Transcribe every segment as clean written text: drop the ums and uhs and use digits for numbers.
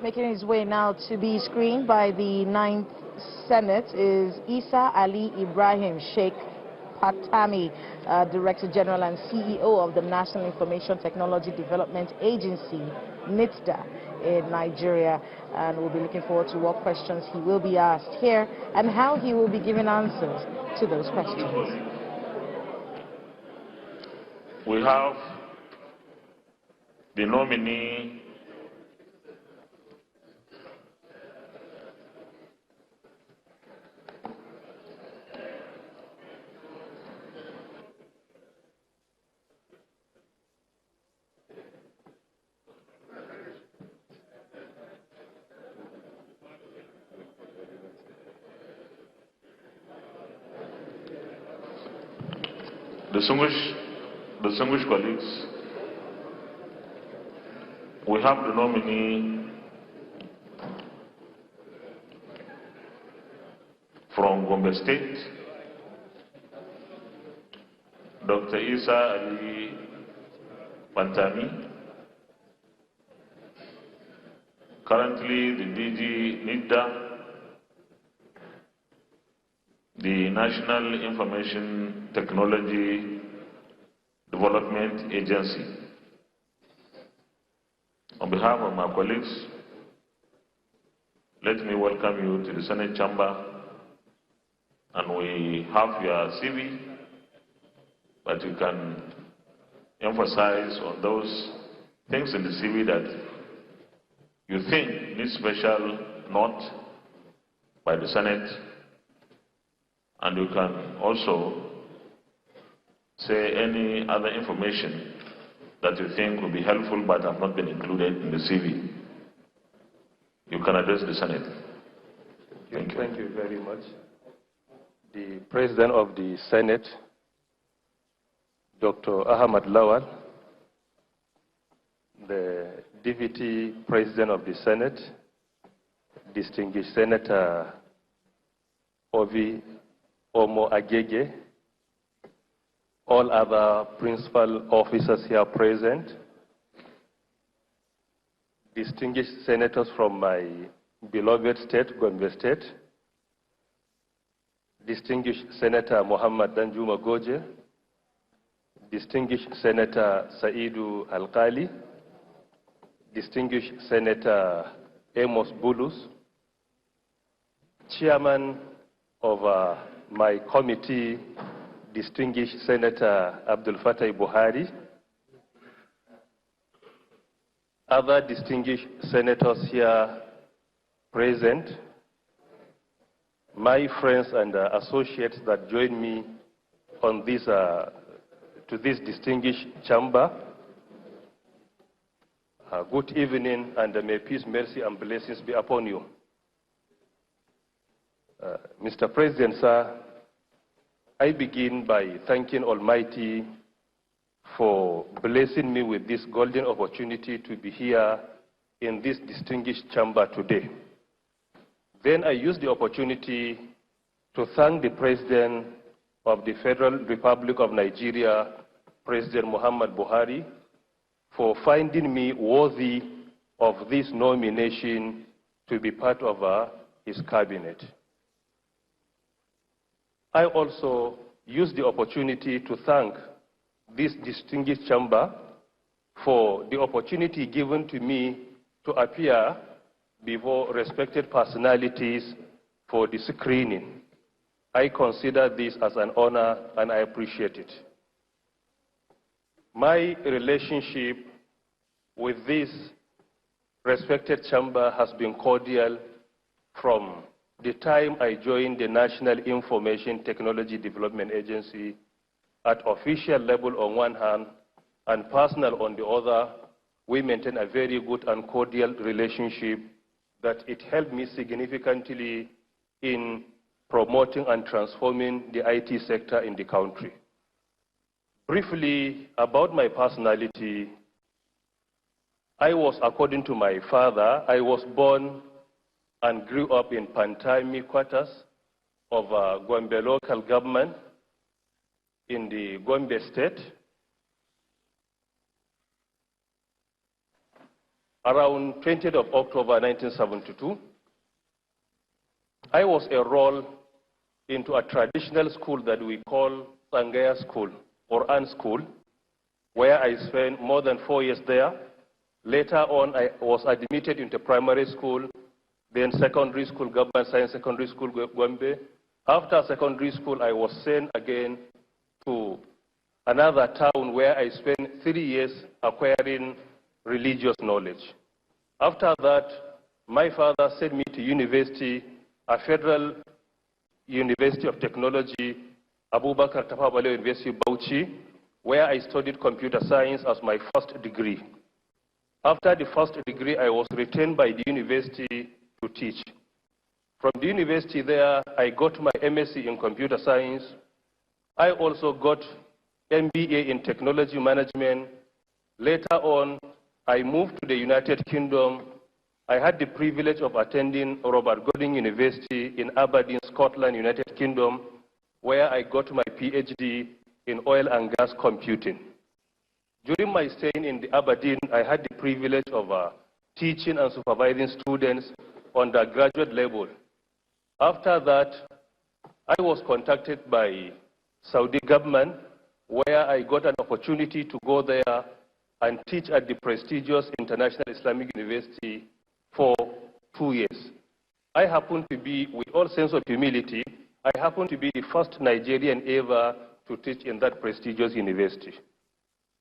Making his way now to be screened by the 9th Senate is Isa Ali Ibrahim Sheikh Pantami, Director General and CEO of the National Information Technology Development Agency, NITDA, in Nigeria. And we'll be looking forward to what questions he will be asked here and how he will be giving answers to those questions. We have the nominee distinguished colleagues. We have the nominee from Gombe State, Dr. Isa Ali Pantami, currently the DG NITDA, the National Information Technology Development Agency. On behalf of my colleagues, let me welcome you to the Senate chamber, and we have your CV, but you can emphasize on those things in the CV that you think need special note by the Senate, and you can also say any other information that you think will be helpful but have not been included in the CV. You can address the Senate. Thank you. Thank you very much. The President of the Senate, Dr. Ahmad Lawal, the Deputy President of the Senate, distinguished Senator Ovi Omo Agege, all other principal officers here present, distinguished senators from my beloved state, Gombe State, distinguished Senator Muhammad Danjuma Goje, distinguished Senator Saidu Alkali, distinguished Senator Amos Bulus, Chairman of my committee, distinguished Senator Abdul Fattah Buhari, other distinguished senators here present, my friends and associates that join me on this, to this distinguished chamber, good evening, and may peace, mercy, and blessings be upon you. Mr. President, sir, I begin by thanking Almighty for blessing me with this golden opportunity to be here in this distinguished chamber today. Then I use the opportunity to thank the President of the Federal Republic of Nigeria, President Muhammad Buhari, for finding me worthy of this nomination to be part of his cabinet. I also use the opportunity to thank this distinguished chamber for the opportunity given to me to appear before respected personalities for the screening. I consider this as an honor and I appreciate it. My relationship with this respected chamber has been cordial from the time I joined the National Information Technology Development Agency at official level on one hand and personal on the other. We maintain a very good and cordial relationship that it helped me significantly in promoting and transforming the IT sector in the country. Briefly about my personality, I was, according to my father, I was born and grew up in Pantami quarters of Gombe local government in the Gombe state. around 20th of October 1972, I was enrolled into a traditional school that we call Sangaya School, or An School, where I spent more than 4 years there. Later on, I was admitted into primary school, then secondary school, Government Science Secondary School, Gombe. After secondary school, I was sent again to another town where I spent 3 years acquiring religious knowledge. After that, my father sent me to university, a federal University of Technology, Abubakar Tafawa Balewa University, Bauchi, where I studied computer science as my first degree. After the first degree, I was retained by the university to teach. From the university there, I got my MSc in computer science. I also got MBA in technology management. Later on, I moved to the United Kingdom. I had the privilege of attending Robert Gordon University in Aberdeen, Scotland, United Kingdom, where I got my PhD in oil and gas computing. During my stay in the Aberdeen, I had the privilege of teaching and supervising students on the graduate level. After that, I was contacted by Saudi government, where I got an opportunity to go there and teach at the prestigious International Islamic University for 2 years. I happen to be, with all sense of humility, I happen to be the first Nigerian ever to teach in that prestigious university.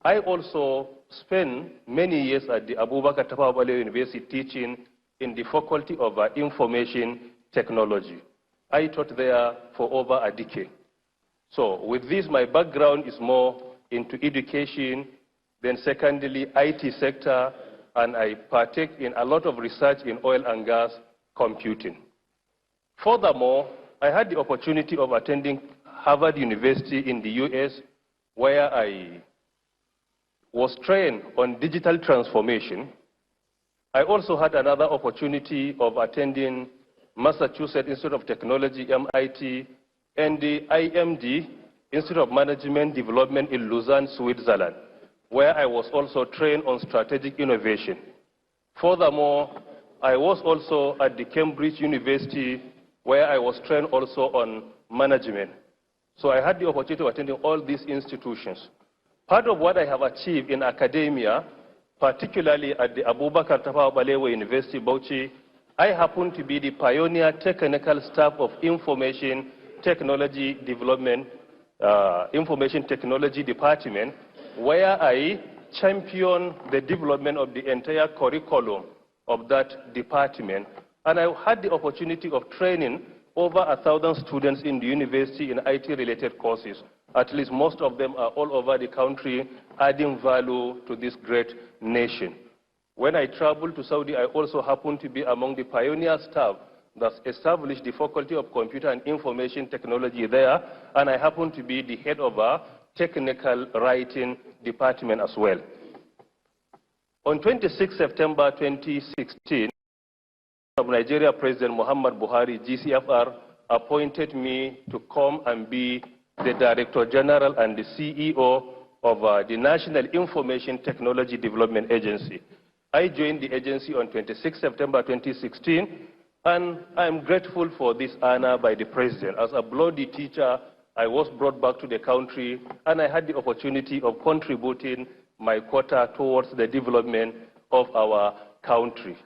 I also spent many years at the Abubakar Tafawa Balewa University teaching in the Faculty of Information Technology. I taught there for over a decade. So with this, my background is more into education, then secondly, IT sector, and I partake in a lot of research in oil and gas computing. Furthermore, I had the opportunity of attending Harvard University in the US, where I was trained on digital transformation. I also had another opportunity of attending Massachusetts Institute of Technology, MIT, and the IMD, Institute of Management Development in Lausanne, Switzerland, where I was also trained on strategic innovation. Furthermore, I was also at the Cambridge University, where I was trained also on management. So I had the opportunity of attending all these institutions. Part of what I have achieved in academia, particularly at the Abubakar Tafawa Balewa University, Bauchi, I happen to be the pioneer technical staff of Information Technology Development, Information Technology Department, where I championed the development of the entire curriculum of that department. And I had the opportunity of training over 1,000 students in the university in IT-related courses. At least most of them are all over the country, adding value to this great nation. When I traveled to Saudi, I also happened to be among the pioneer staff that established the Faculty of Computer and Information Technology there, and I happened to be the head of a technical writing department as well. On 26 September 2016, Nigeria President Muhammad Buhari, GCFR, appointed me to come and be the Director General and the CEO of the National Information Technology Development Agency. I joined the agency on 26 September 2016, and I'm grateful for this honor by the President. As a bloody teacher, I was brought back to the country, and I had the opportunity of contributing my quota towards the development of our country.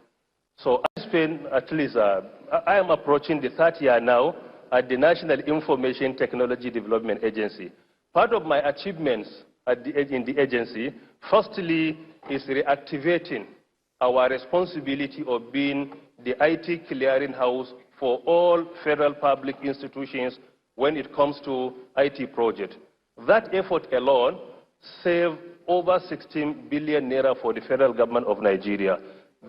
So I spent at least, I am approaching the 3rd year now at the National Information Technology Development Agency. Part of my achievements in the agency, firstly, is reactivating our responsibility of being the IT clearinghouse for all federal public institutions when it comes to IT projects. That effort alone saved over 16 billion naira for the federal government of Nigeria.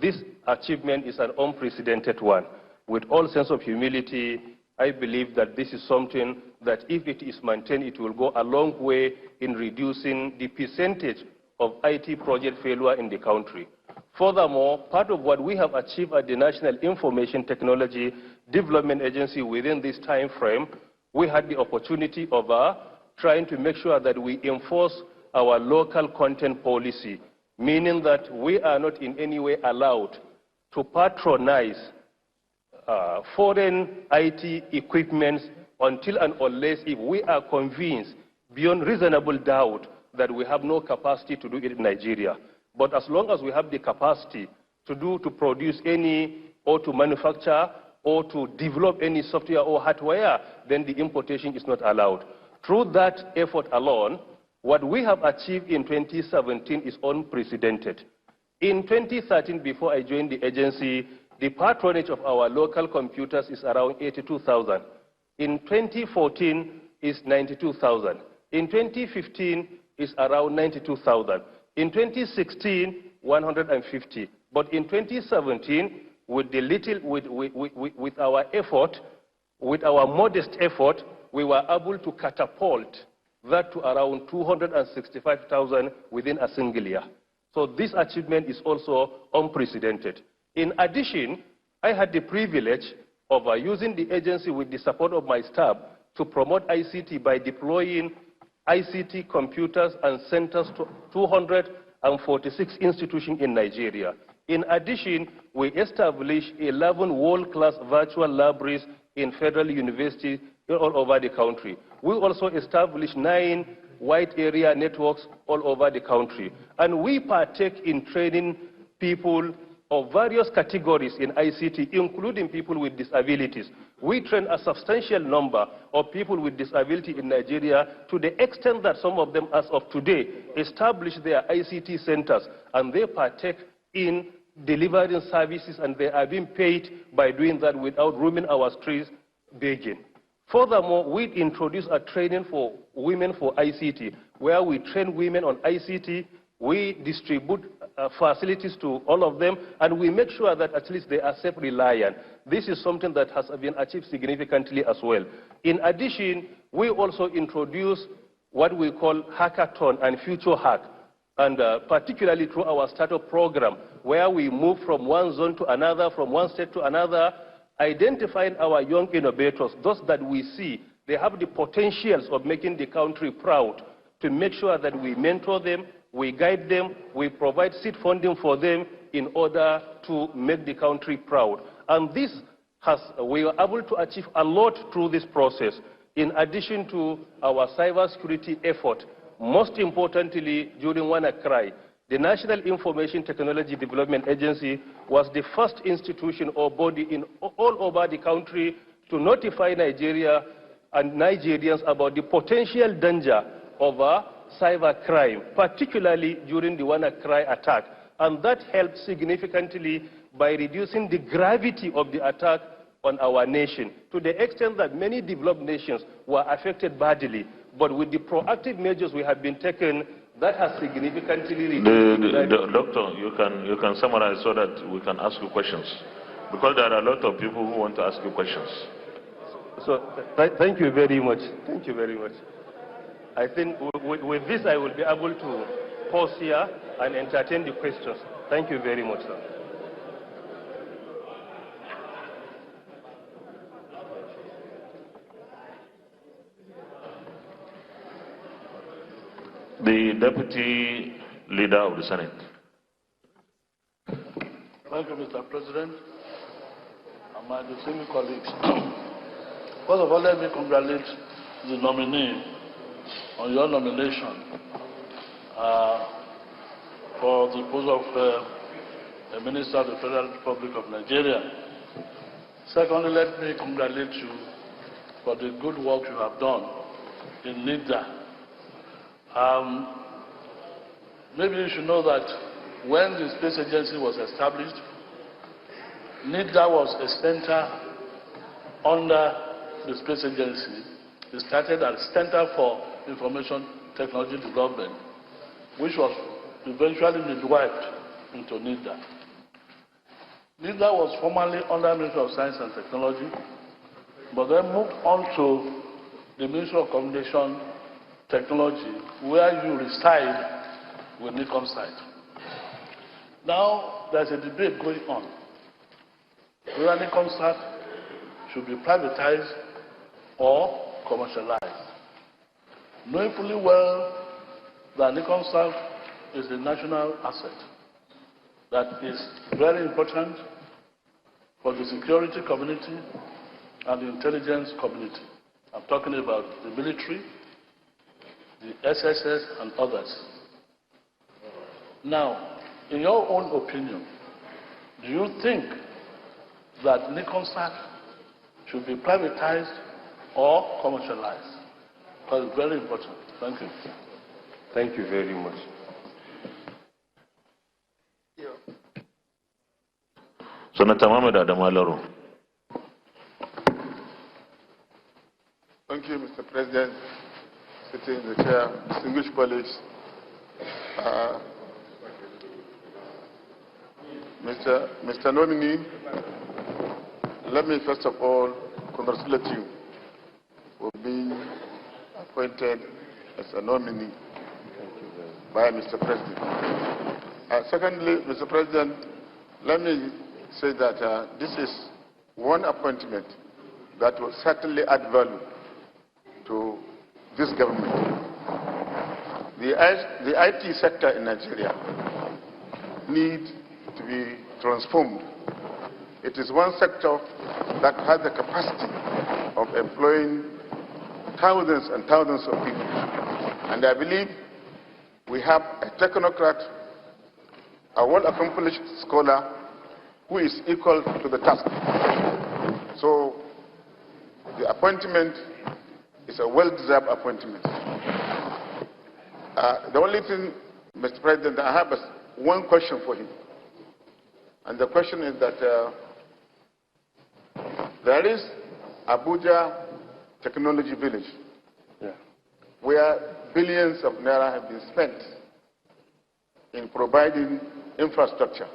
This achievement is an unprecedented one. With all sense of humility, I believe that this is something that if it is maintained, it will go a long way in reducing the percentage of IT project failure in the country. Furthermore, part of what we have achieved at the National Information Technology Development Agency within this time frame, we had the opportunity of trying to make sure that we enforce our local content policy, meaning that we are not in any way allowed to patronize foreign IT equipments until and unless if we are convinced beyond reasonable doubt that we have no capacity to do it in Nigeria. But as long as we have the capacity to produce any, or to manufacture, or to develop any software or hardware, then the importation is not allowed. Through that effort alone, what we have achieved in 2017 is unprecedented. In 2013, before I joined the agency, the patronage of our local computers is around 82,000. In 2014, is 92,000. In 2015, is around 92,000. In 2016, 150. But in 2017, with our effort, with our modest effort, we were able to catapult that to around 265,000 within a single year. So this achievement is also unprecedented. In addition, I had the privilege of using the agency with the support of my staff to promote ICT by deploying ICT computers and centers to 246 institutions in Nigeria. In addition, we established 11 world-class virtual libraries in federal universities all over the country. We also established 9 wide area networks all over the country. And we partake in training people of various categories in ICT, including people with disabilities. We train a substantial number of people with disability in Nigeria to the extent that some of them, as of today, establish their ICT centers, and they partake in delivering services, and they are being paid by doing that without roaming our streets begging. Furthermore, we introduce a training for women for ICT, where we train women on ICT, we distribute facilities to all of them, and we make sure that at least they are self-reliant. This is something that has been achieved significantly as well. In addition, we also introduce what we call hackathon and future hack, and particularly through our startup program, where we move from one zone to another, from one state to another, identifying our young innovators, those that we see they have the potentials of making the country proud, to make sure that we mentor them, we guide them, we provide seed funding for them in order to make the country proud. And this we were able to achieve a lot through this process, in addition to our cybersecurity effort. Most importantly, during WannaCry, the National Information Technology Development Agency was the first institution or body in all over the country to notify Nigeria and Nigerians about the potential danger of cybercrime, particularly during the WannaCry attack. And that helped significantly by reducing the gravity of the attack on our nation, to the extent that many developed nations were affected badly. But with the proactive measures we have been taken, that has significantly reduced. Doctor, you can summarize so that we can ask you questions, because there are a lot of people who want to ask you questions. So thank you very much. Thank you very much. I think with this I will be able to pause here and entertain the questions. Thank you very much, sir. The Deputy Leader of the Senate. Thank you, Mr. President, and my distinguished colleagues. First of all, let me congratulate the nominee on your nomination for the post of the Minister of the Federal Republic of Nigeria. Secondly, let me congratulate you for the good work you have done in NIDA. Maybe you should know that when the Space Agency was established, NIDA was a center under the Space Agency. It started as Center for Information Technology Development, which was eventually midwifed into NIDA. NIDA was formerly under the Ministry of Science and Technology, but then moved on to the Ministry of Communication Technology, where you reside with NICOMSAT. Now, there's a debate going on whether NICOMSAT should be privatized or commercialized. Knowing fully well that NICOMSAT is a national asset that is very important for the security community and the intelligence community. I'm talking about the military, the SSS, and others. Now, in your own opinion, do you think that NICONSAT should be privatized or commercialized? Because it's very important. Thank you. Thank you very much. Senator Mohamed Adamalaro. Thank you, Mr. President, sitting in the chair, distinguished colleagues. Mr. Nominee, let me first of all congratulate you for being appointed as a nominee by Mr. President. Secondly, Mr. President, let me say that this is one appointment that will certainly add value to this government. The IT sector in Nigeria needs to be transformed. It is one sector that has the capacity of employing thousands and thousands of people. And I believe we have a technocrat, a well-accomplished scholar who is equal to the task. So the appointment is a well-deserved appointment. The only thing, Mr. President, I have is one question for him. And the question is that there is Abuja Technology Village, where billions of naira have been spent in providing infrastructure.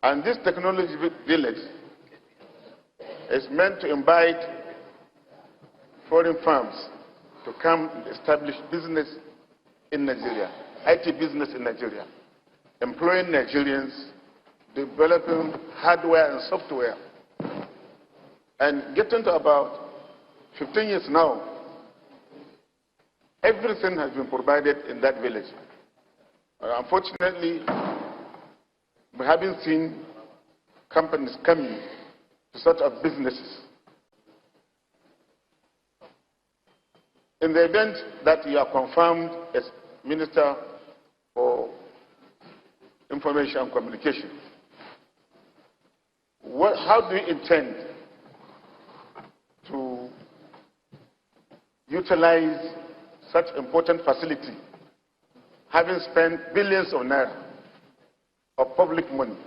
And this technology village is meant to invite foreign firms to come and establish business in Nigeria, IT business in Nigeria, employing Nigerians, developing hardware and software. And getting to about 15 years now, everything has been provided in that village. Unfortunately, we haven't seen companies coming to set up businesses. In the event that you are confirmed as Minister for Information and Communication, how do you intend to utilize such important facility, having spent billions of naira of public money?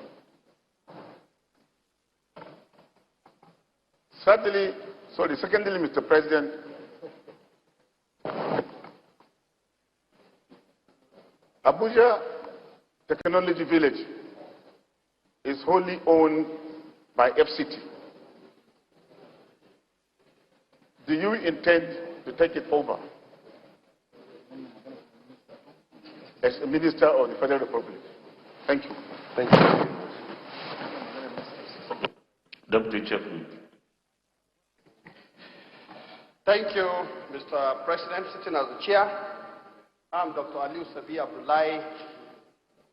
Secondly, Mr. President, Abuja Technology Village is wholly owned by FCT. Do you intend to take it over as a Minister of the Federal Republic? Thank you. Thank you. Deputy Chief Whip. Thank you, Mr. President. Sitting as the chair, I'm Dr. Aliu Sabi Abdullahi.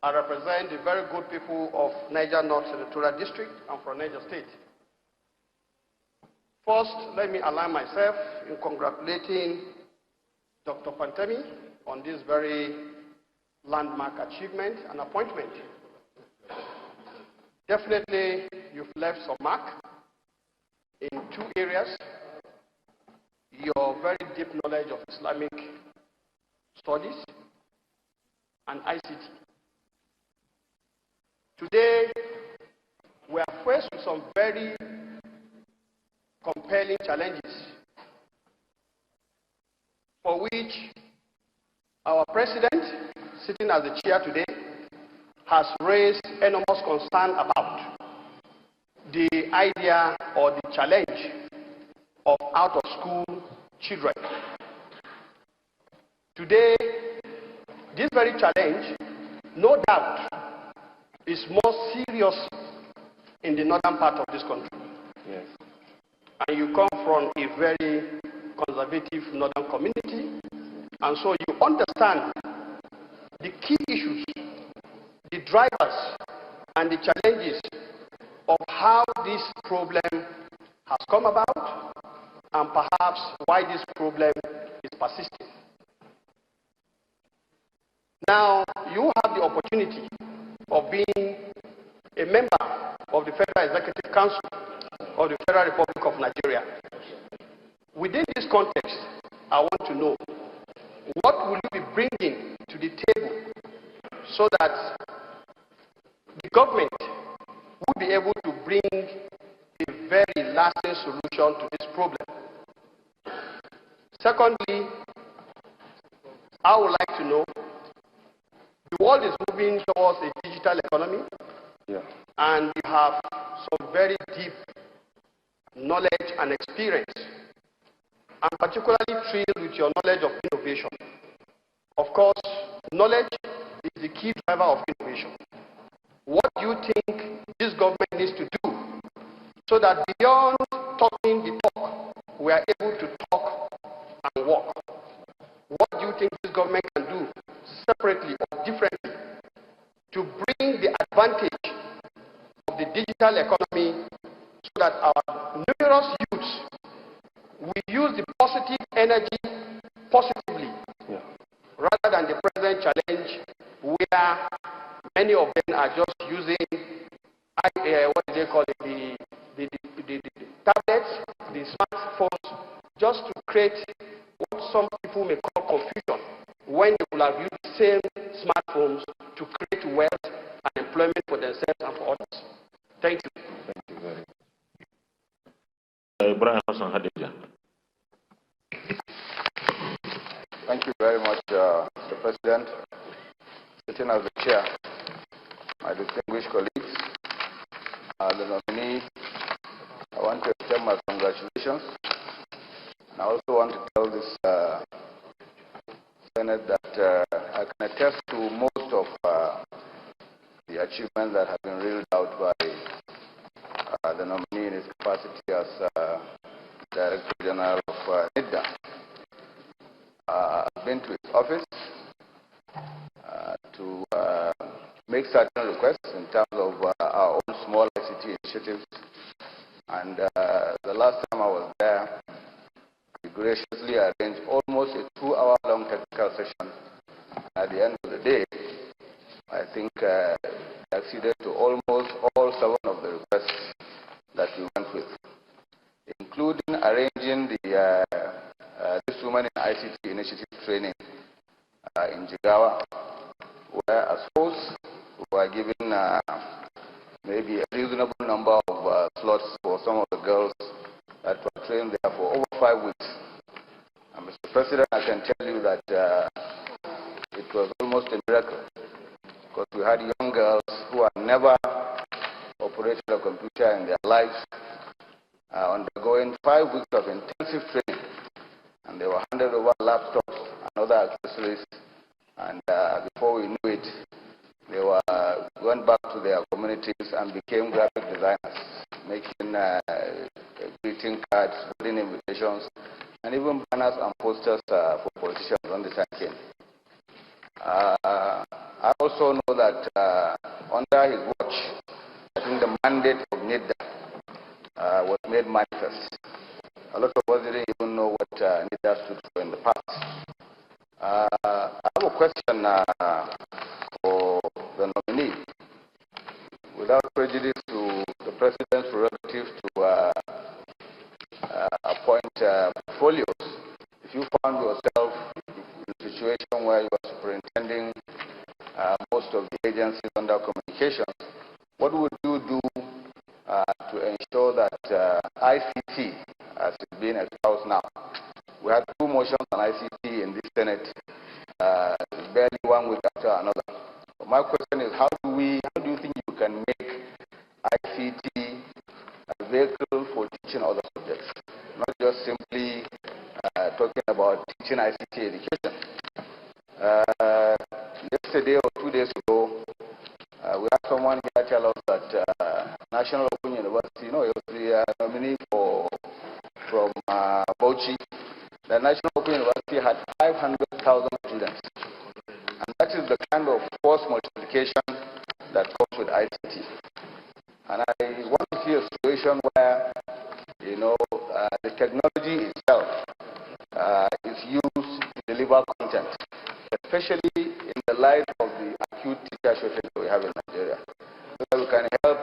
I represent the very good people of Niger North Senatorial District. I'm from Niger State. First, let me align myself in congratulating Dr. Pantami on this very landmark achievement and appointment. Definitely, you've left some mark in two areas. Your very deep knowledge of Islamic studies and ICT. Today, we are faced with some very compelling challenges for which our president, sitting as the chair today, has raised enormous concern about the idea or the challenge of out-of-school children. Today, this very challenge, no doubt, is more serious in the northern part of this country. Yes. And you come from a very conservative northern community, and so you understand the key issues, the drivers, and the challenges of how this problem has come about, and perhaps why this problem is persisting. Now, you have the opportunity of being a member of the Federal Executive Council of the Federal Republic of Nigeria. Within this context, I want to know, what will you be bringing to the table so that the government will be able to bring a very lasting solution to this problem? Secondly, I would like to know, the world is moving towards a digital economy, and you have some very deep knowledge and experience. I'm particularly thrilled with your knowledge of innovation. Of course, knowledge is the key driver of innovation. What do you think this government needs to do so that beyond talking the talk, we are able to talk and walk? What do you think this government can do separately or differently to bring the advantage of the digital economy so that our numerous youths will use the positive energy positively, rather than the present challenge where many of them are just using what do they call it, the tablets, the smartphones, just to create what some people may call confusion, when they will have used the same smartphones to create wealth and employment for themselves and for others. Thank you. Thank you very much. Ibrahim Hassan Hadija. Thank you very much, Mr. President. Sitting as the chair, my distinguished colleagues, the nominee, I want to extend my congratulations. I also want to tell this Senate that I can attest to most of the achievements that have been reeled out by the nominee in his capacity as Director General of NIDA. I've been to his office to make certain requests in terms of our own small ICT initiatives. And the last time I was there, we graciously arranged almost a 2-hour-long technical session. At the end of the day, I think we acceded to almost all 7 of the requests that we went with, including arranging the this Women in ICT Initiative training in Jigawa, where as hosts we were given maybe a reasonable number of slots for some of the girls that were trained there for over 5 weeks. And Mr. President, I can tell you that it was almost a miracle, because we had young girls who had never operated a computer in their lives, undergoing 5 weeks of intensive training, and they were handed over laptops and other accessories, and before we knew it, they went back to their communities and became graphic designers, making greeting cards, wedding invitations, and even banners and posters for politicians on the campaign. I also know that under his watch, I think the mandate of NIDA was made manifest. A lot of us didn't even know what NIDA stood for in the past. I have a question for the nominee. Without prejudice to the President's prerogative to appoint portfolios, if you found yourself in a situation where you are superintending most of the agencies under communications, what would you do to ensure that ICT, as it's being espoused now? We had 2 motions on ICT in this Senate, barely 1 week after another. So my question is, how do you think you can make ICT a vehicle for teaching other subjects, not just simply talking about teaching ICT education? Yesterday or 2 days ago, we had someone here tell us that National Open University, he was the nominee from Bauchi. The National Open University had 500,000 students. And that is the kind the technology itself is used to deliver content, especially in the light of the acute teacher shortage that we have in Nigeria. So we can help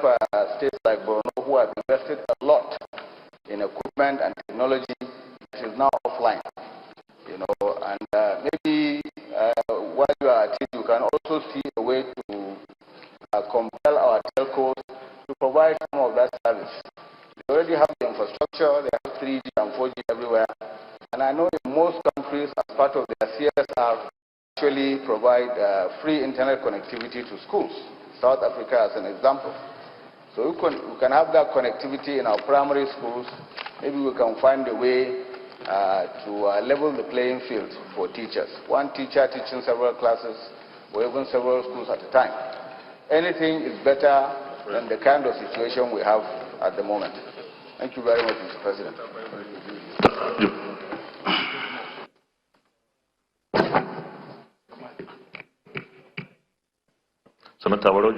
states like Borno, who have invested a lot in equipment and technology that is now offline. You know, and maybe while you are at it, you can also see a way to compel our telcos to provide some of that service. They already have the infrastructure, they have 3G and 4G everywhere, and I know in most countries, as part of their CSR, actually provide free internet connectivity to schools. South Africa as an example. So we can have that connectivity in our primary schools. Maybe we can find a way to level the playing field for teachers. One teacher teaching several classes or even several schools at a time. Anything is better than the kind of situation we have at the moment. Thank you very much, Mr. President. Senator Barrow.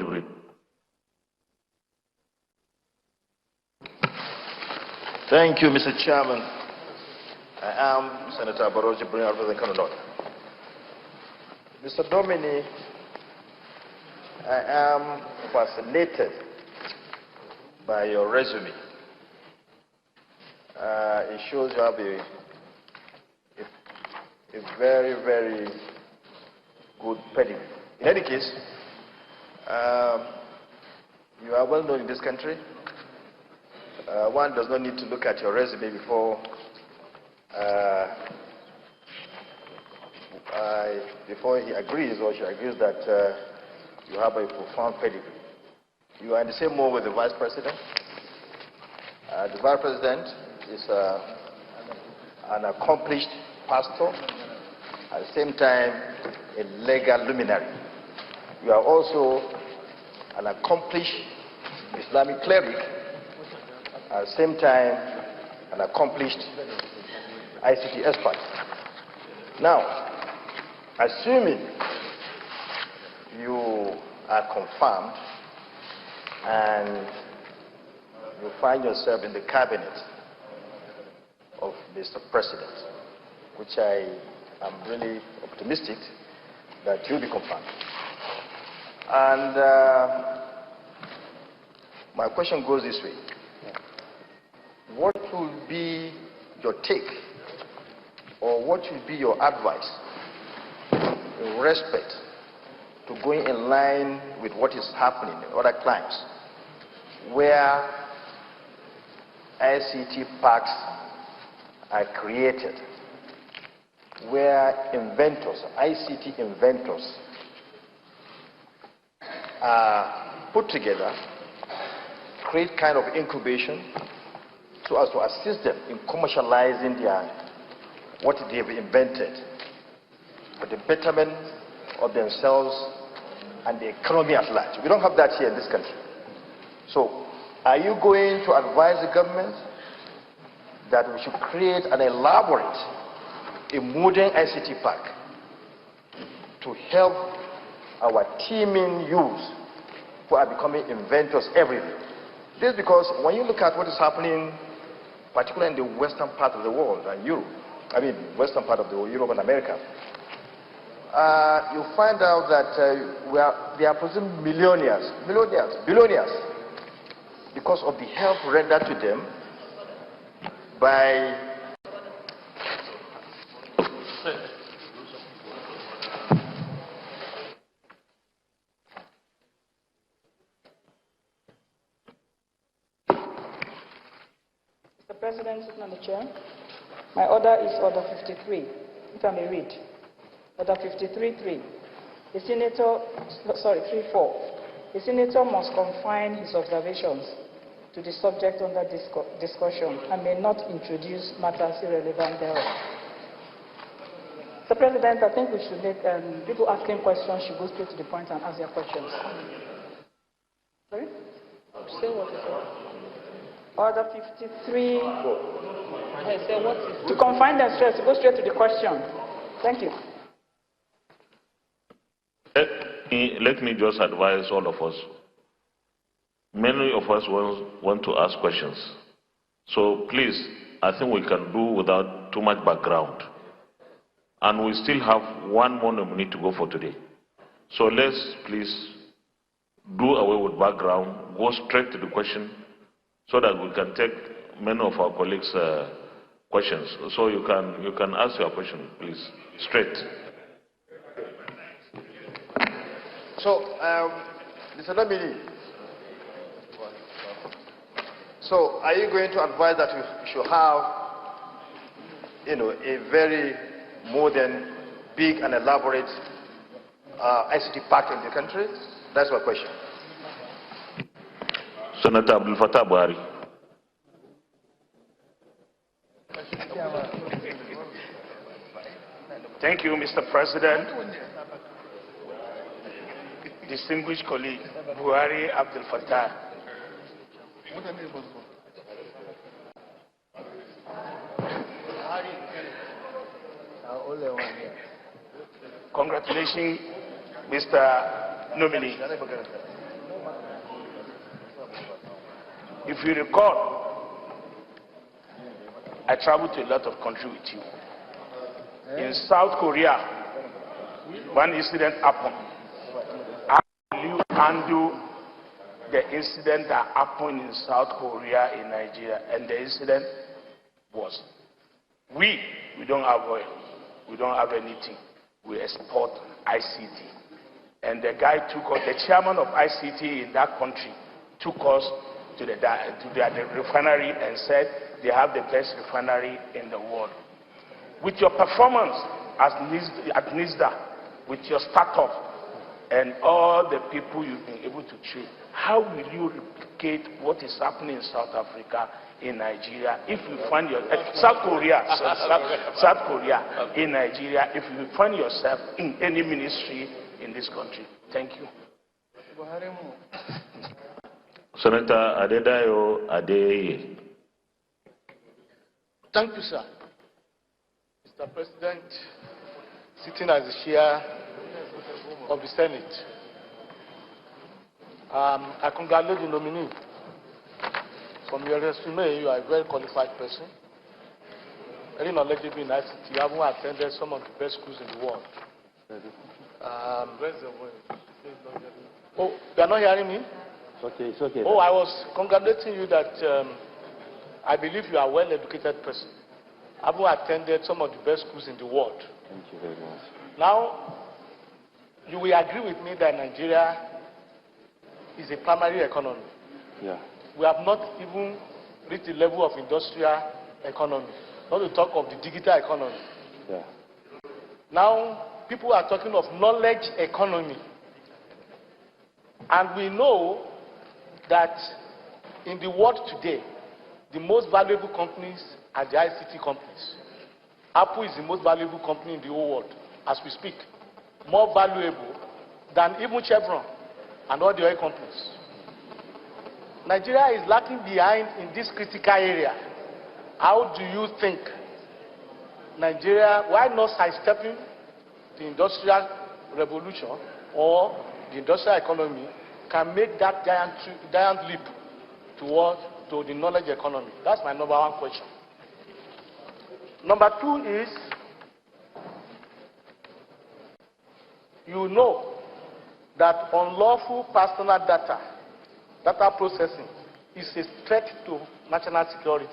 Thank you, Mr. Chairman. I am Senator Barrow Jibril of the Canada. Mr. Domini, I am fascinated by your resume. It shows you have a very, very good pedigree. In any case, you are well known in this country. One does not need to look at your resume before he agrees or she agrees that you have a profound pedigree. You are in the same mode with the Vice President. The Vice President is an accomplished pastor, at the same time a legal luminary. You are also an accomplished Islamic cleric, at the same time an accomplished ICT expert. Now, assuming you are confirmed and you find yourself in the cabinet of Mr. President, which I am really optimistic that you'll be confirmed. And my question goes this way. What will be your take, or what will be your advice in respect to going in line with what is happening in other climes, where ICT parks are created, where inventors, ICT inventors, are put together, create kind of incubation so as to assist them in commercializing what they have invented for the betterment of themselves and the economy at large. We don't have that here in this country. So, are you going to advise the government that we should create an elaborate, a modern ICT park to help our teeming youth who are becoming inventors everywhere? This is because when you look at what is happening, particularly in the western part of the world and Europe, western part of the world, Europe and America, you find out that they are producing billionaires, because of the help rendered to them by Mr. President, sitting on the chair, my order is Order 53, if I may read. Order 53.3. The Senator, 3.4. The Senator must confine his observations to the subject under discussion and may not introduce matters irrelevant thereof. Mr. President, I think we should make people asking questions should go straight to the point and ask their questions. Sorry? Say what is it? Order 53. To confine themselves, to go straight to the question. Thank you. Let me just advise all of us. Many of us want to ask questions. So please, I think we can do without too much background. And we still have one more nominee to go for today. So let's please do away with background, go straight to the question so that we can take many of our colleagues' questions. So you can ask your question, please, straight. So, Mr. Nominee, so are you going to advise that we should have, a very modern, big and elaborate ICT park in the country? That's my question. Senator Abdul Fattah Buhari. Thank you, Mr. President. Distinguished colleague, Buhari Abdul Fattah. Congratulations, Mr. Nominee. If you recall, I traveled to a lot of countries with you. In South Korea, one incident happened. How will you handle the incident that happened in South Korea, in Nigeria? And the incident was, we don't have oil, we don't have anything. We export ICT. And the guy took us, the chairman of ICT in that country, took us to the refinery and said they have the best refinery in the world. With your performance at NISDA, with your startup, and all the people you've been able to train, how will you replicate what is happening in South Africa, in Nigeria, if you find your South Korea, in Nigeria, if you find yourself in any ministry in this country? Thank you. Senator Adedayo Adeye. Thank you, sir. Mr. President, sitting as the chair of the Senate, I congratulate the nominee. From your resume, you are a very qualified person, very knowledgeable in ICT. You haven't attended some of the best schools in the world. Oh, you are not hearing me? It's okay. Oh, I was congratulating you that I believe you are a well-educated person. I haven't attended some of the best schools in the world. Thank you very much. Now, you will agree with me that Nigeria is a primary economy. Yeah. We have not even reached the level of industrial economy, not to talk of the digital economy. Yeah. Now, people are talking of knowledge economy. And we know that in the world today, the most valuable companies are the ICT companies. Apple is the most valuable company in the whole world, as we speak. More valuable than even Chevron and all the oil companies. Nigeria is lacking behind in this critical area. How do you think Nigeria, why not sidestepping the industrial revolution or the industrial economy, can make that giant leap to the knowledge economy? That's my number one question. Number two is, you know that unlawful personal data processing is a threat to national security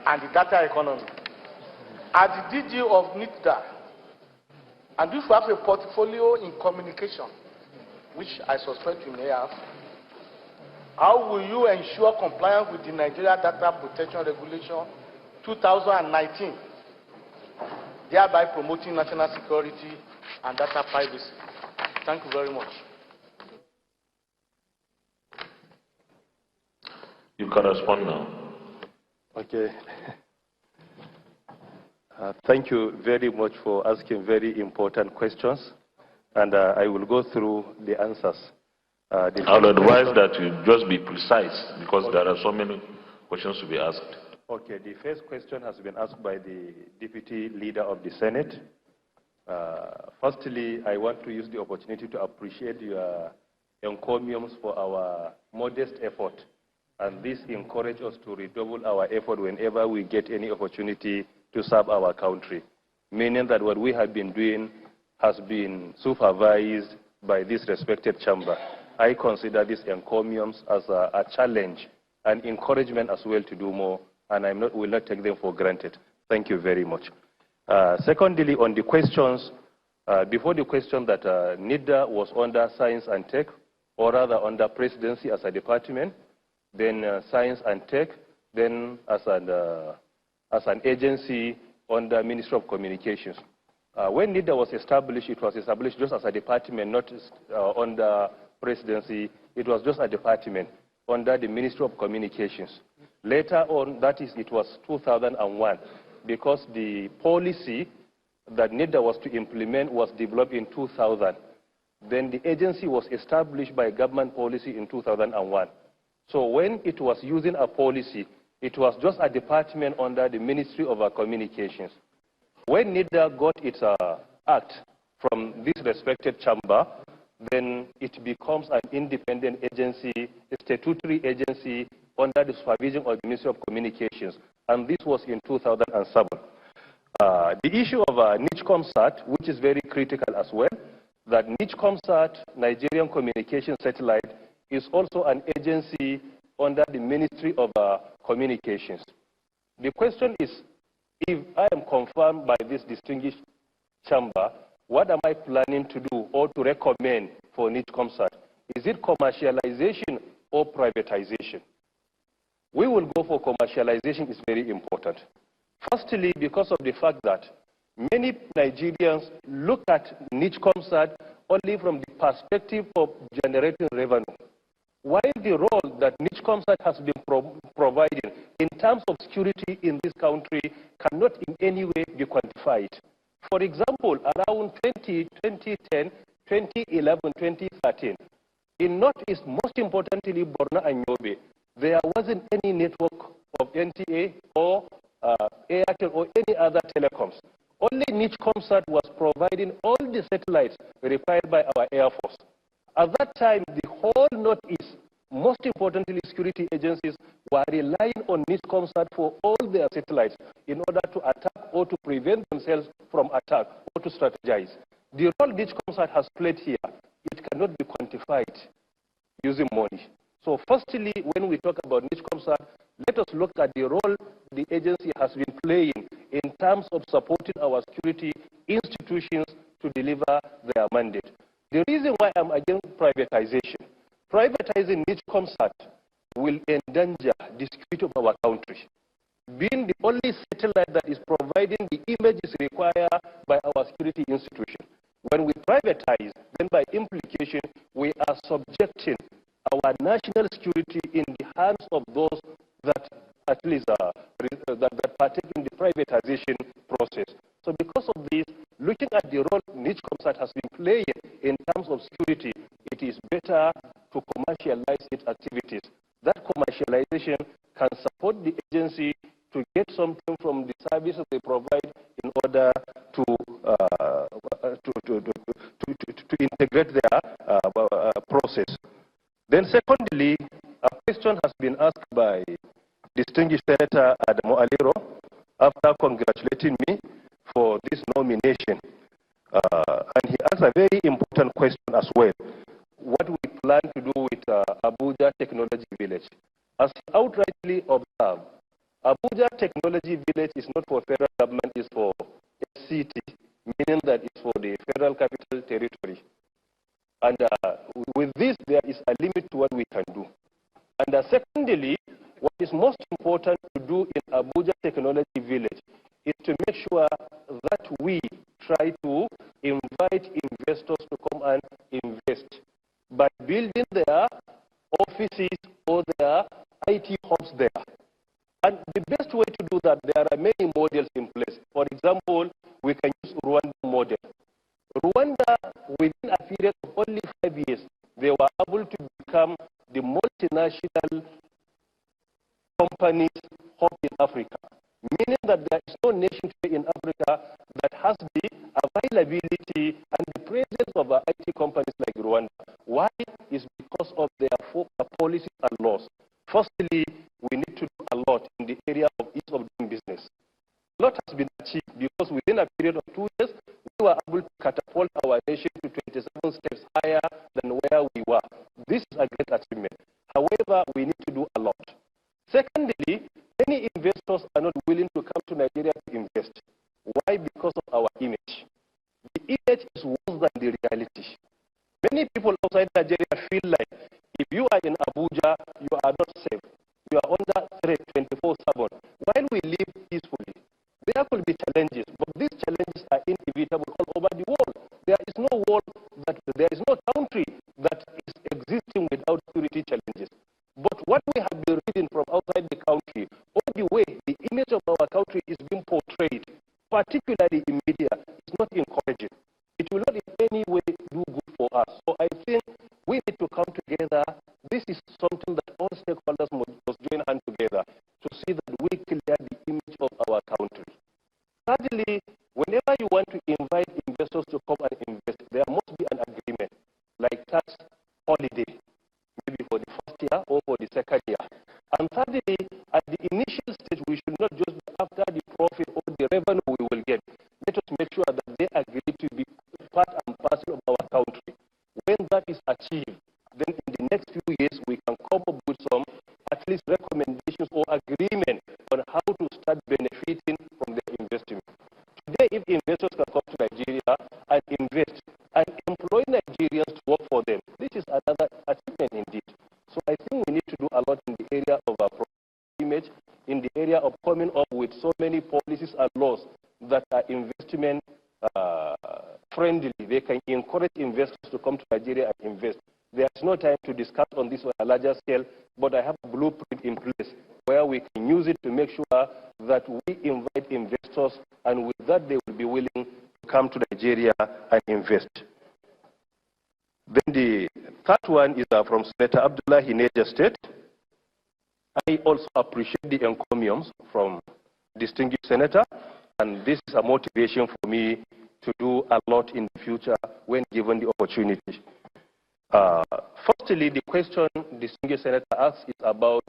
and the data economy. As the DG of NITDA, and if you have a portfolio in communication, which I suspect you may have, how will you ensure compliance with the Nigeria Data Protection Regulation 2019, thereby promoting national security and data privacy? Thank you very much. You can respond now. Okay. Thank you very much for asking very important questions, and I will go through the answers. I would advise that you just be precise, because there are so many questions to be asked. Okay, the first question has been asked by the Deputy Leader of the Senate. Firstly, I want to use the opportunity to appreciate your encomiums for our modest effort and this encourages us to redouble our effort whenever we get any opportunity to serve our country, meaning that what we have been doing has been supervised by this respected chamber. I consider this encomiums as a challenge and encouragement as well to do more, and will not take them for granted. Thank you very much. Secondly, on the questions, before the question that NIDA was under Science and Tech, or rather under Presidency as a department, then Science and Tech, then as an agency under Ministry of Communications. When NIDA was established, it was established just as a department, not under Presidency. It was just a department under the Ministry of Communications. Later on, that is, it was 2001, because the policy that NIDA was to implement was developed in 2000. Then the agency was established by government policy in 2001. So when it was using a policy, it was just a department under the Ministry of Communications. When NIDA got its act from this respected chamber, then it becomes an independent agency, a statutory agency under the supervision of the Ministry of Communications, and this was in 2007. The issue of NICHCOMSAT, which is very critical as well, that NICHCOMSAT, Nigerian Communication Satellite, is also an agency under the Ministry of Communications. The question is, if I am confirmed by this distinguished chamber, what am I planning to do or to recommend for NICHCOMSAT? Is it commercialization or privatization? We will go for commercialization. Is very important. Firstly, because of the fact that many Nigerians look at NICHCOMSAT only from the perspective of generating revenue, while the role that NICHCOMSAT has been providing in terms of security in this country cannot in any way be quantified. For example, around 2010, 2011, 2013, in Northeast, most importantly Borno and Yobe, there wasn't any network of NTA or Airtel or any other telecoms. Only NICHCOMSAT was providing all the satellites required by our Air Force. At that time, the whole Northeast, most importantly security agencies, were relying on NICHCOMSAT for all their satellites in order to attack or to prevent themselves from attack or to strategize. The role NICHCOMSAT has played here, it cannot be quantified using money. So firstly, when we talk about NICHCOMSAT, let us look at the role the agency has been playing in terms of supporting our security institutions to deliver their mandate. The reason why I'm against privatization, privatizing NICHCOMSAT will endanger the security of our country. Being the only satellite that is providing the images required by our security institution. When we privatize, then by implication, we are subjecting our national security in the hands of those that at least that partake in the privatization process. So because of this, looking at the role NICHCOMSAT has been playing in terms of security, it is better to commercialize its activities. That commercialization can support the agency to get something from the services they provide in order to integrate their process. Then secondly, a question has been asked by distinguished Senator Adamu Aliro after congratulating me for this nomination. And he asked a very important question as well. What we plan to do with Abuja Technology Village. As he outrightly observed, Abuja Technology Village is not for federal government, it's for FCT, meaning that it's for the Federal Capital Territory. And with this, there is a limit to what we can do. And secondly, what is most important to do in Abuja Technology Village is to make sure that we try to invite investors to come and invest by building their offices or their IT hubs there. And the best way to do that, there are many models in place. For example, we can use Rwanda model. Rwanda, within a period of only 5 years, they were able to become the multinational companies hub in Africa, meaning that there is no nation today in Africa that has the availability and the presence of IT companies like Rwanda. Why? Is because of their policies and laws. Firstly, we need to do a lot in the area of ease of doing business. A lot has been achieved because within a period of 2 years, we were able to catapult our nation to 27 steps higher than where we were. This is a great achievement. However, we need to do a lot. Secondly, many investors are not willing to come to Nigeria to invest. Why? Because of our image. The image is worse than the reality. Many people outside Nigeria feel like if you are in Abuja, you are not safe. You are under threat 24/7. While we live peacefully, there could be challenges, but these challenges are inevitable all over the world. There is no country that is existing without security challenges. But what we have been reading from outside the country, or the way the image of our country is being portrayed, particularly in media, is not encouraging. It will not in any way do good for us. So I think we need to come together. This is something that all stakeholders must join hands together to see that we clear the image of our country. Thirdly, whenever you want to invite investors to come and invest, there must be an agreement, like tax holiday, maybe for the first year or for the second year. And thirdly, at the initial stage, we should not just be after the profit or the revenue we will get. Let us make sure that they agree to be part and parcel of our country. When that is achieved, then in the next few years, we can come up with some, at least recommendations or agreement on how to start benefiting from their investment. Today, if investors can come to Nigeria and invest and employ Nigerians to work for them, this is another achievement indeed. So I think we need to do a lot in the area of our image, in the area of coming up with so many policies and laws that are investment friendly. They can encourage investors to come to Nigeria and invest. There is no time to discuss on this on a larger scale, but I have a blueprint in place where we can use it to make sure that we invite investors, and with that they will be willing to come to Nigeria and invest. Then the third one is from Senator Abdullahi, Niger State. I also appreciate the encomiums from distinguished senator, and this is a motivation for me to do a lot in the future when given the opportunity. Firstly, the question distinguished senator asks is about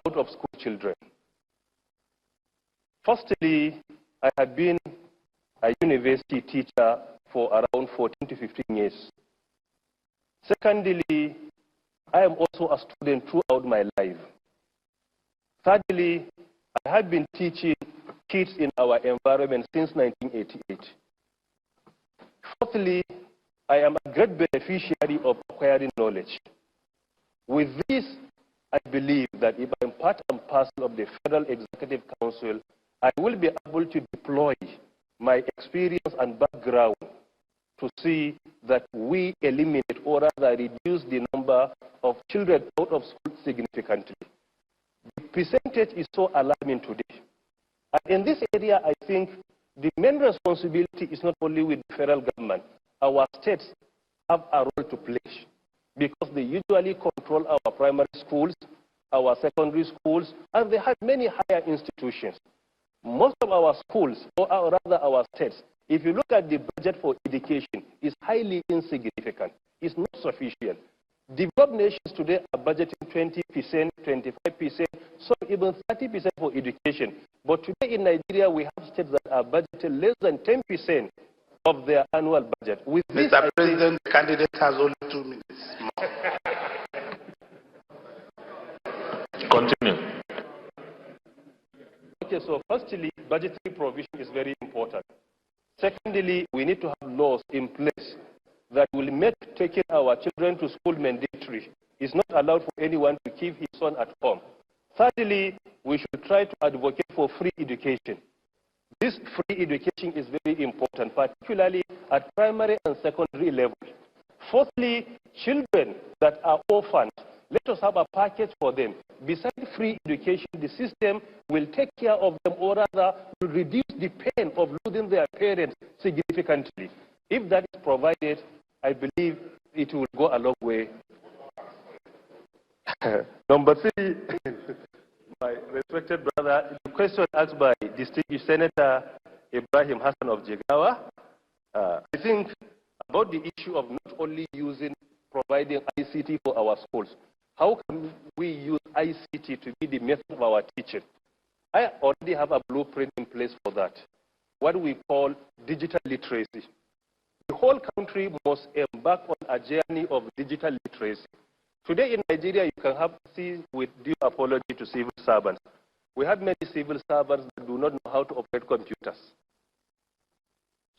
out-of-school children. Firstly, I have been a university teacher for around 14 to 15 years. Secondly, I am also a student throughout my life. Thirdly, I have been teaching kids in our environment since 1988. Fourthly, I am a great beneficiary of acquiring knowledge. With this, I believe that if I am part and parcel of the Federal Executive Council, I will be able to deploy my experience and background to see that we eliminate or rather reduce the number of children out of school significantly. The percentage is so alarming today. And in this area, I think the main responsibility is not only with the federal government. Our states have a role to play because they usually control our primary schools, our secondary schools, and they have many higher institutions. Most of our schools, or rather our states, if you look at the budget for education, is highly insignificant. It's not sufficient. Developed nations today are budgeting 20%, 25%, some even 30% for education. But today in Nigeria, we have states that are budgeted less than 10% of their annual budget. With this, Mr. President, the candidate has only 2 minutes more. Continue. Okay, so firstly, budgetary provision is very important. Secondly, we need to have laws in place that will make taking our children to school mandatory. It's not allowed for anyone to keep his son at home. Thirdly, we should try to advocate for free education. This free education is very important, particularly at primary and secondary level. Fourthly, children that are orphaned, let us have a package for them. Besides free education, the system will take care of them, or rather will reduce the pain of losing their parents significantly. If that is provided, I believe it will go a long way. Number three, my respected brother, the question asked by distinguished Senator Ibrahim Hassan of Jigawa, I think about the issue of not only providing ICT for our schools. how can we use ICT to be the method of our teaching? I already have a blueprint in place for that, what we call digital literacy. The whole country must embark on a journey of digital literacy. Today in Nigeria, you can see, with due apology to civil servants, we have many civil servants that do not know how to operate computers.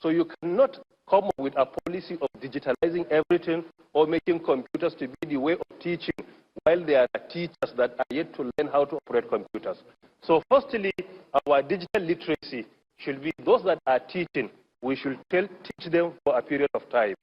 So you cannot come up with a policy of digitalizing everything or making computers to be the way of teaching while there are teachers that are yet to learn how to operate computers. So firstly, our digital literacy should be those that are teaching. We should teach them for a period of time.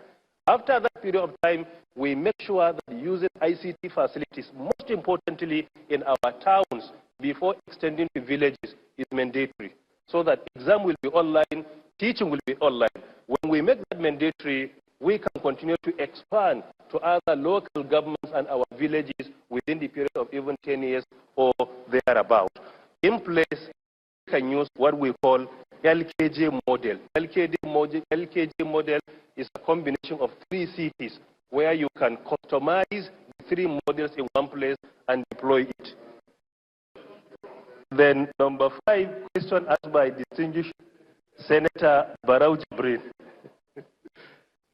After that period of time, we make sure that using ICT facilities, most importantly in our towns, before extending to villages, is mandatory. So that exam will be online, teaching will be online. When we make that mandatory, we can continue to expand to other local governments and our villages within the period of even 10 years or thereabout. In place, we can use what we call LKJ model. LKJ model is a combination of 3 cities where you can customize the 3 models in one place and deploy it. Then number 5, question asked by distinguished Senator Barau Jibrin.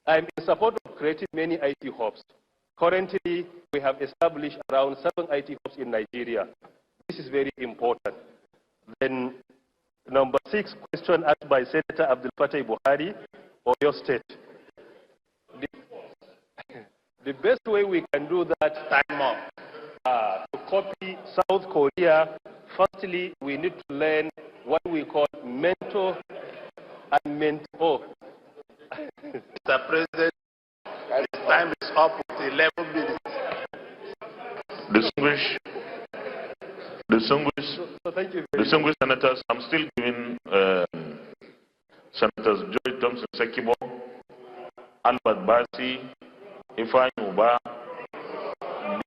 I'm in support of creating many IT hubs. Currently, we have established around 7 IT hubs in Nigeria. This is very important. Then number 6, question asked by Senator Abdul Fattah Buhari, Oyo State. The best way we can do that to copy South Korea, firstly, we need to learn what we call mentor and mentor. Mr. President, his time is up with 11 minutes. Distinguished senators, I'm still giving Senators Joy Thompson Sekibo, Albert Basi, Ifeanyi Uba,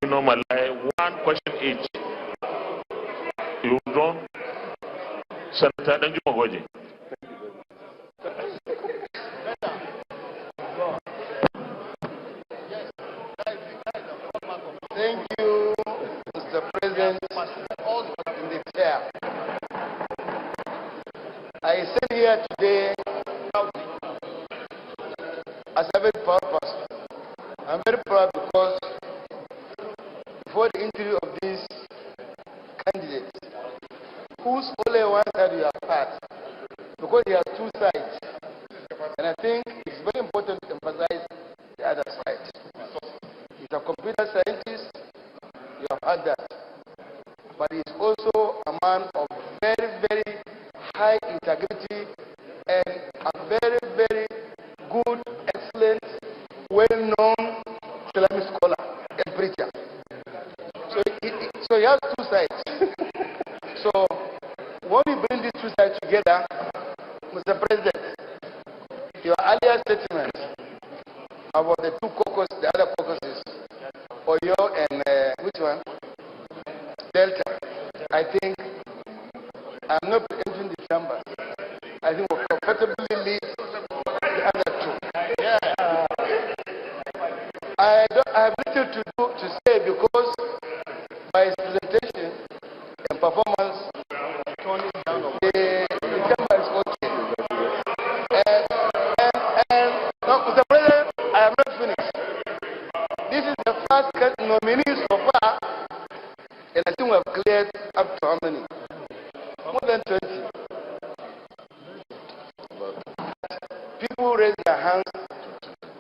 Dino Malai, 1 question each. You withdraw? Senator Danju Mogoji. Thank you, Mr. President, in the chair. I stand here today as a very proud person. I'm very proud because before the interview of these candidates, whose only one side you have had, because he has 2 sides. And I think it's very important to emphasize the other side. He's a computer scientist, you have had that. But he's also a man of very, very high integrity and a very, very good, excellent, well-known Islamic scholar and preacher. So he has 2 sides. So when we bring these 2 sides together, Mr. President, your earlier statement about the 2 caucuses, the other caucuses, Oyo and which one? Delta. I think I'm not entering the chamber. I think we'll comfortably lead the other 2. Yeah. I have little to say because by his presentation and performance, the chamber is okay. And no, Mr. President, I am not finished. This is the first nominee so far, and I think we have cleared up to how many? More than 20. People raise their hands,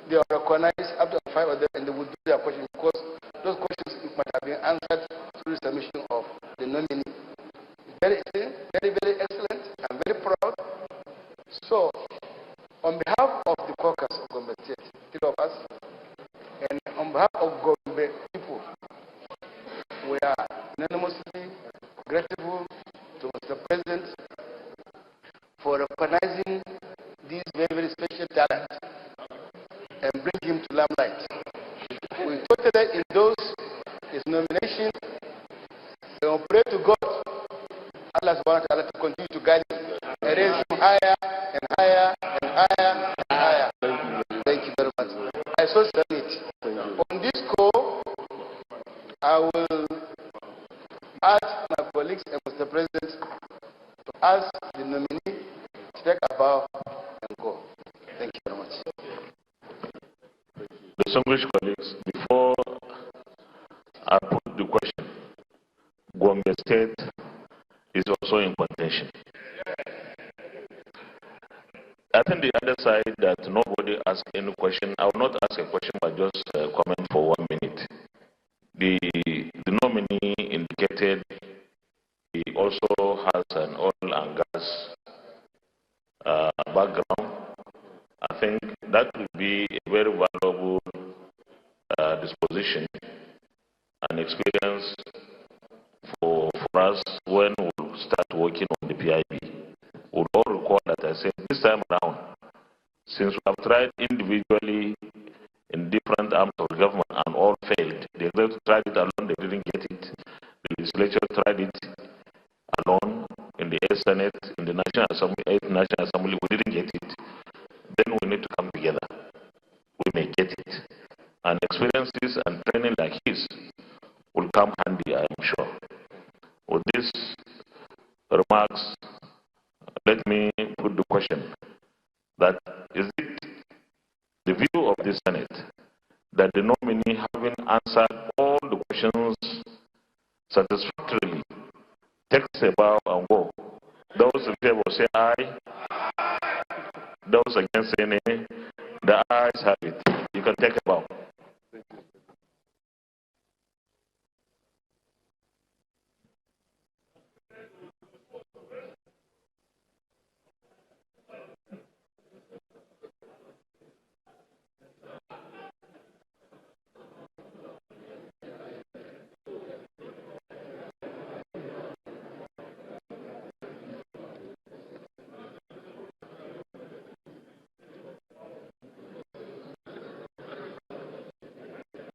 they are recognized up to 5 of them, and they will do their question because those questions might have been answered through the submission of the nominee. Very, very, very excellent. I'm very proud. So, on behalf of the caucus of Gombe State, 3 of us, and on behalf of Gombe people, we are unanimously grateful to Mr. President for recognizing this very, very special talent and bring him to limelight. We totally endorse his nomination and we pray to God, Allah subhanahu wa ta'ala, to continue to guide him and raise him higher and higher and higher and higher. Thank you very much. I so submit. On this call, I will colleagues and Mr. President to ask the nominee to take a bow and go. Thank you very much. Distinguished colleagues, before I put the question, Gombe State is also in contention. I think the other side that nobody asks any question, I will not ask a question but just comment for 1 minute. The nominee indicated he also has an oil and gas background. I think that will be a very valuable disposition and experience for us when we start working on the PIB. We will all recall that I said this time around, since we have tried individually in different arms of the government and all failed. The executive tried it alone, they didn't get it. The legislature tried it alone in the 8th Senate, in the National Assembly, 8th National Assembly, we didn't get it. Then we need to come together. We may get it. And experiences and training like his will come handy, I am sure. With these remarks, let me put the question that is it the view of the Senate that the nominee, having answered all the questions satisfactorily, takes a bow and go? Those in favor say aye. Those against say nay. The ayes have it.